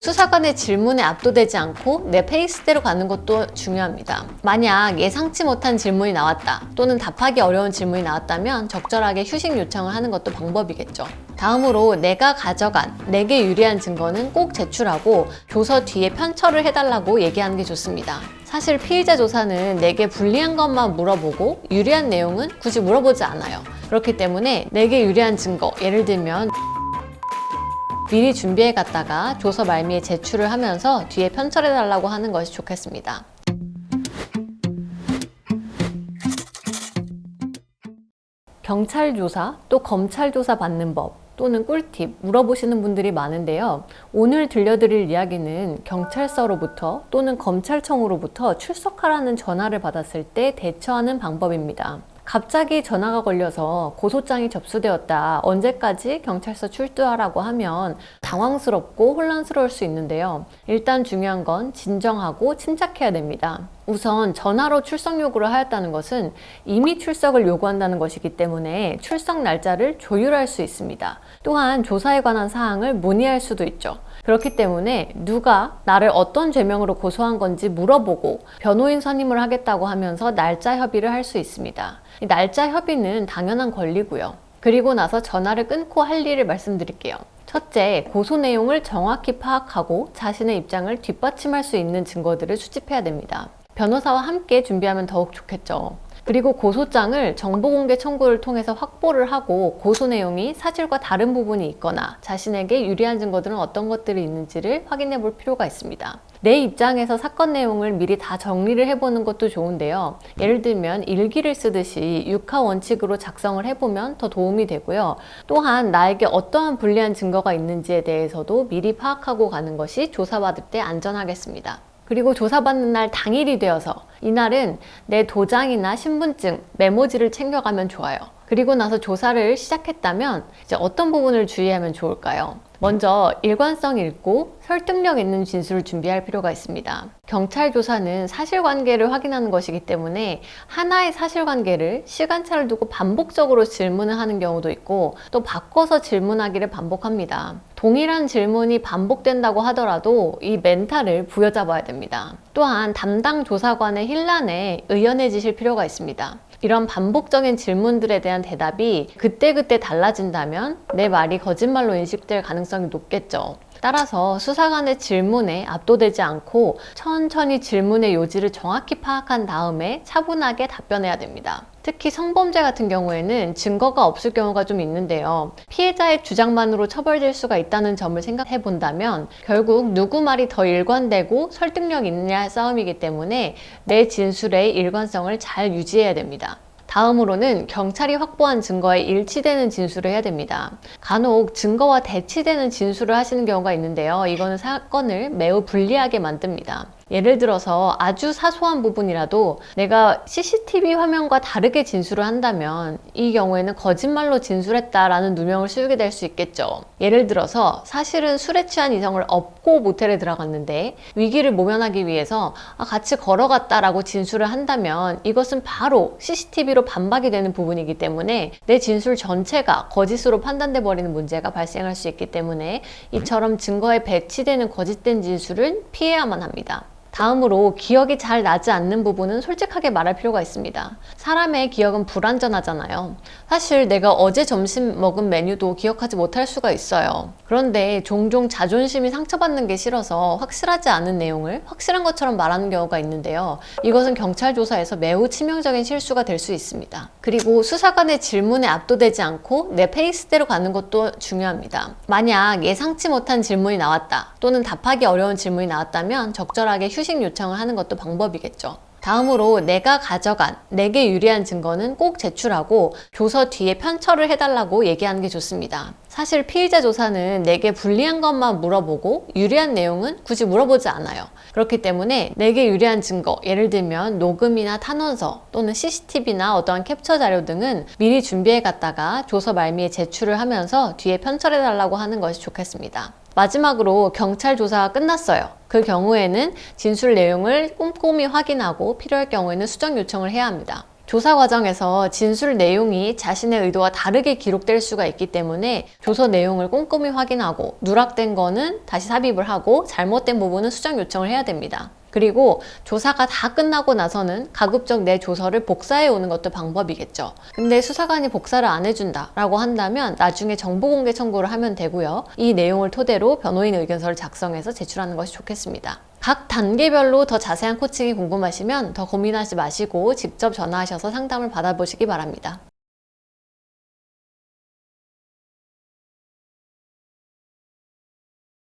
수사관의 질문에 압도되지 않고 내 페이스대로 가는 것도 중요합니다. 만약 예상치 못한 질문이 나왔다 또는 답하기 어려운 질문이 나왔다면 적절하게 휴식 요청을 하는 것도 방법이겠죠. 다음으로 내가 가져간 내게 유리한 증거는 꼭 제출하고 조서 뒤에 편철을 해달라고 얘기하는 게 좋습니다. 사실 피의자 조사는 내게 불리한 것만 물어보고 유리한 내용은 굳이 물어보지 않아요. 그렇기 때문에 내게 유리한 증거, 예를 들면 미리 준비해 갔다가 조서 말미에 제출을 하면서 뒤에 편철해 달라고 하는 것이 좋겠습니다. 경찰 조사 또 검찰 조사 받는 법 또는 꿀팁 물어보시는 분들이 많은데요. 오늘 들려드릴 이야기는 경찰서로부터 또는 검찰청으로부터 출석하라는 전화를 받았을 때 대처하는 방법입니다. 갑자기 전화가 걸려서 고소장이 접수되었다, 언제까지 경찰서 출두하라고 하면 당황스럽고 혼란스러울 수 있는데요. 일단 중요한 건 진정하고 침착해야 됩니다. 우선 전화로 출석 요구를 하였다는 것은 이미 출석을 요구한다는 것이기 때문에 출석 날짜를 조율할 수 있습니다. 또한 조사에 관한 사항을 문의할 수도 있죠. 그렇기 때문에 누가 나를 어떤 죄명으로 고소한 건지 물어보고 변호인 선임을 하겠다고 하면서 날짜 협의를 할 수 있습니다. 이 날짜 협의는 당연한 권리고요. 그리고 나서 전화를 끊고 할 일을 말씀드릴게요. 첫째, 고소 내용을 정확히 파악하고 자신의 입장을 뒷받침할 수 있는 증거들을 수집해야 됩니다. 변호사와 함께 준비하면 더욱 좋겠죠. 그리고 고소장을 정보공개 청구를 통해서 확보를 하고 고소 내용이 사실과 다른 부분이 있거나 자신에게 유리한 증거들은 어떤 것들이 있는지를 확인해 볼 필요가 있습니다. 내 입장에서 사건 내용을 미리 다 정리를 해보는 것도 좋은데요. 예를 들면 일기를 쓰듯이 육하 원칙으로 작성을 해보면 더 도움이 되고요. 또한 나에게 어떠한 불리한 증거가 있는지에 대해서도 미리 파악하고 가는 것이 조사받을 때 안전하겠습니다. 그리고 조사받는 날 당일이 되어서 이날은 내 도장이나 신분증, 메모지를 챙겨가면 좋아요. 그리고 나서 조사를 시작했다면 이제 어떤 부분을 주의하면 좋을까요? 먼저 일관성 있고 설득력 있는 진술을 준비할 필요가 있습니다. 경찰 조사는 사실관계를 확인하는 것이기 때문에 하나의 사실관계를 시간차를 두고 반복적으로 질문을 하는 경우도 있고 또 바꿔서 질문하기를 반복합니다. 동일한 질문이 반복된다고 하더라도 이 멘탈을 부여잡아야 됩니다. 또한 담당 조사관의 힐란에 의연해지실 필요가 있습니다. 이런 반복적인 질문들에 대한 대답이 그때그때 달라진다면 내 말이 거짓말로 인식될 가능성이 높겠죠. 따라서 수사관의 질문에 압도되지 않고 천천히 질문의 요지를 정확히 파악한 다음에 차분하게 답변해야 됩니다. 특히 성범죄 같은 경우에는 증거가 없을 경우가 좀 있는데요. 피해자의 주장만으로 처벌될 수가 있다는 점을 생각해 본다면 결국 누구 말이 더 일관되고 설득력 있느냐의 싸움이기 때문에 내 진술의 일관성을 잘 유지해야 됩니다. 다음으로는 경찰이 확보한 증거에 일치되는 진술을 해야 됩니다. 간혹 증거와 대치되는 진술을 하시는 경우가 있는데요. 이거는 사건을 매우 불리하게 만듭니다. 예를 들어서 아주 사소한 부분이라도 내가 CCTV 화면과 다르게 진술을 한다면 이 경우에는 거짓말로 진술했다라는 누명을 씌우게 될 수 있겠죠. 예를 들어서 사실은 술에 취한 이성을 업고 모텔에 들어갔는데 위기를 모면하기 위해서 같이 걸어갔다라고 진술을 한다면 이것은 바로 CCTV로 반박이 되는 부분이기 때문에 내 진술 전체가 거짓으로 판단돼 버리는 문제가 발생할 수 있기 때문에 이처럼 증거에 배치되는 거짓된 진술은 피해야만 합니다. 다음으로 기억이 잘 나지 않는 부분은 솔직하게 말할 필요가 있습니다. 사람의 기억은 불완전하잖아요. 사실 내가 어제 점심 먹은 메뉴도 기억하지 못할 수가 있어요. 그런데 종종 자존심이 상처받는 게 싫어서 확실하지 않은 내용을 확실한 것처럼 말하는 경우가 있는데요. 이것은 경찰 조사에서 매우 치명적인 실수가 될 수 있습니다. 그리고 수사관의 질문에 압도되지 않고 내 페이스대로 가는 것도 중요합니다. 만약 예상치 못한 질문이 나왔다 또는 답하기 어려운 질문이 나왔다면 적절하게 휴식 요청을 하는 것도 방법이겠죠. 다음으로 내가 가져간 내게 유리한 증거는 꼭 제출하고 조서 뒤에 편철을 해달라고 얘기하는 게 좋습니다. 사실 피의자 조사는 내게 불리한 것만 물어보고 유리한 내용은 굳이 물어보지 않아요. 그렇기 때문에 내게 유리한 증거, 예를 들면 녹음이나 탄원서 또는 CCTV나 어떠한 캡처 자료 등은 미리 준비해 갔다가 조서 말미에 제출을 하면서 뒤에 편철해 달라고 하는 것이 좋겠습니다. 마지막으로 경찰 조사가 끝났어요. 그 경우에는 진술 내용을 꼼꼼히 확인하고 필요할 경우에는 수정 요청을 해야 합니다. 조사 과정에서 진술 내용이 자신의 의도와 다르게 기록될 수가 있기 때문에 조서 내용을 꼼꼼히 확인하고 누락된 거는 다시 삽입을 하고 잘못된 부분은 수정 요청을 해야 됩니다. 그리고 조사가 다 끝나고 나서는 가급적 내 조서를 복사해 오는 것도 방법이겠죠. 근데 수사관이 복사를 안 해준다 라고 한다면 나중에 정보공개 청구를 하면 되고요. 이 내용을 토대로 변호인 의견서를 작성해서 제출하는 것이 좋겠습니다. 각 단계별로 더 자세한 코칭이 궁금하시면 더 고민하지 마시고 직접 전화하셔서 상담을 받아보시기 바랍니다.